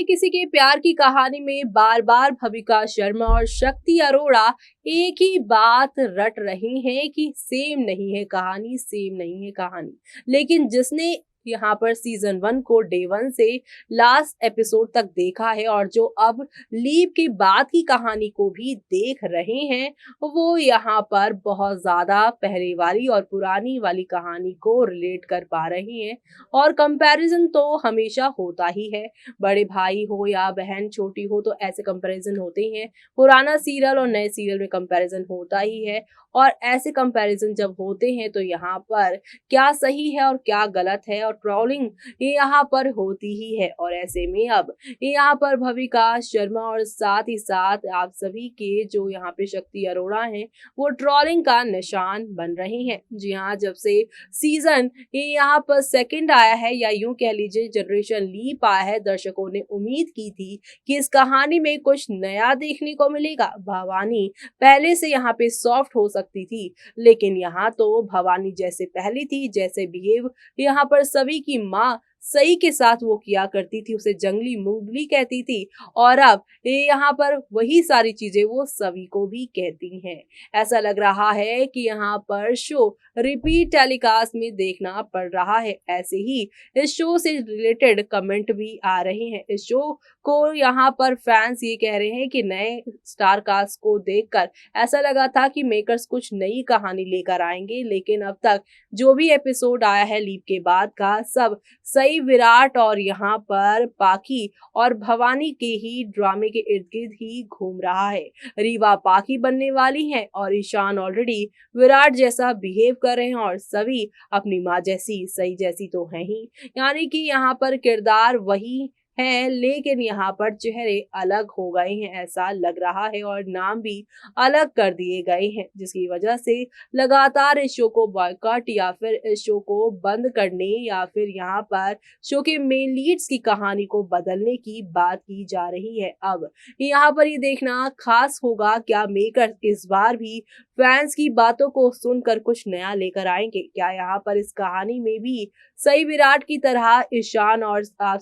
हमें किसी के प्यार की कहानी में बार बार भविका शर्मा और शक्ति अरोड़ा एक ही बात रट रही हैं कि सेम नहीं है कहानी, सेम नहीं है कहानी। लेकिन जिसने यहाँ पर सीजन 1 को डे 1 से लास्ट एपिसोड तक देखा है और जो अब लीव के बाद की कहानी को भी देख रहे हैं, वो यहाँ पर बहुत ज्यादा पहले वाली और पुरानी वाली कहानी को रिलेट कर पा रही हैं। और कंपैरिजन तो हमेशा होता ही है, बड़े भाई हो या बहन छोटी हो तो ऐसे कंपैरिजन होते ही हैं। पुराना सीरियल और नए सीरियल में कंपैरिजन होता ही है। और ऐसे कंपैरिजन जब होते हैं तो यहाँ पर क्या सही है और क्या गलत है, और ट्रोलिंग ये यहाँ पर होती ही है। और ऐसे में अब यहाँ पर भविका शर्मा और साथ ही साथ आप सभी के जो यहाँ पे शक्ति अरोड़ा हैं, वो ट्रोलिंग का निशान बन रही हैं। जी हाँ, जब से सीजन ये यहाँ पर सेकंड आया है, या यूं कह लीजिए जनरेशन लीप आया है, दर्शकों ने उम्मीद की थी कि इस कहानी में कुछ नया देखने को मिलेगा। भवानी पहले से यहाँ पे सॉफ्ट हो सकती थी, लेकिन यहाँ तो भवानी जैसे पहली थी, जैसे बिहेव यहाँ पर सभी की माँ सही के साथ वो किया करती थी, उसे जंगली मुंगली कहती थी, और अब ये यहाँ पर वही सारी चीजें वो सभी को भी कहती हैं। ऐसा लग रहा है कि यहाँ पर शो रिपीट टेलीकास्ट में देखना पड़ रहा है। ऐसे ही इस शो से रिलेटेड कमेंट भी आ रहे हैं। इस शो को यहाँ पर फैंस ये कह रहे हैं कि नए स्टार कास्ट को देखकर ऐसा लगा था कि मेकर्स कुछ नई कहानी लेकर आएंगे, लेकिन अब तक जो भी एपिसोड आया है लीप के बाद का, सब सही विराट और यहाँ पर पाखी और भवानी के ही ड्रामे के इर्द गिर्द ही घूम रहा है। रीवा पाखी बनने वाली है और ईशान ऑलरेडी विराट जैसा बिहेव कर रहे हैं, और सभी अपनी माँ जैसी सही जैसी तो है ही। यानी कि यहाँ पर किरदार वही है, लेकिन यहाँ पर चेहरे अलग हो गए हैं ऐसा लग रहा है, और नाम भी अलग कर दिए गए हैं, जिसकी वजह से लगातार इस शो को बॉयकॉट या फिर इस शो को बंद करने या फिर यहाँ पर शो के मेन लीड्स की कहानी को बदलने की बात की जा रही है। अब यहाँ पर ये देखना खास होगा, क्या मेकर्स इस बार भी फैंस की बातों को सुनकर कुछ नया लेकर आएंगे। क्या यहाँ पर इस कहानी में भी सही विराट की तरह ईशान और आप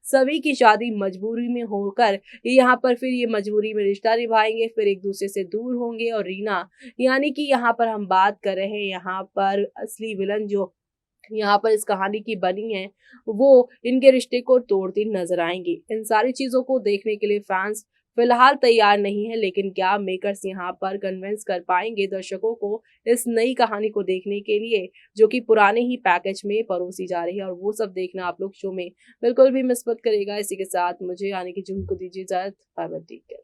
सभी की शादी मजबूरी में होकर यहाँ पर फिर ये मजबूरी में रिश्ता निभाएंगे, फिर एक दूसरे से दूर होंगे, और रीना यानी कि यहाँ पर हम बात कर रहे हैं यहाँ पर असली विलन जो यहाँ पर इस कहानी की बनी है, वो इनके रिश्ते को तोड़ती नजर आएंगी। इन सारी चीजों को देखने के लिए फैंस फिलहाल तैयार नहीं है, लेकिन क्या मेकर्स यहाँ पर कन्विंस कर पाएंगे दर्शकों को इस नई कहानी को देखने के लिए, जो कि पुराने ही पैकेज में परोसी जा रही है। और वो सब देखना आप लोग शो में बिल्कुल भी मिस मत करेगा। इसी के साथ मुझे यानी कि जूही को दीजिए इजाजत। Bye bye, take care.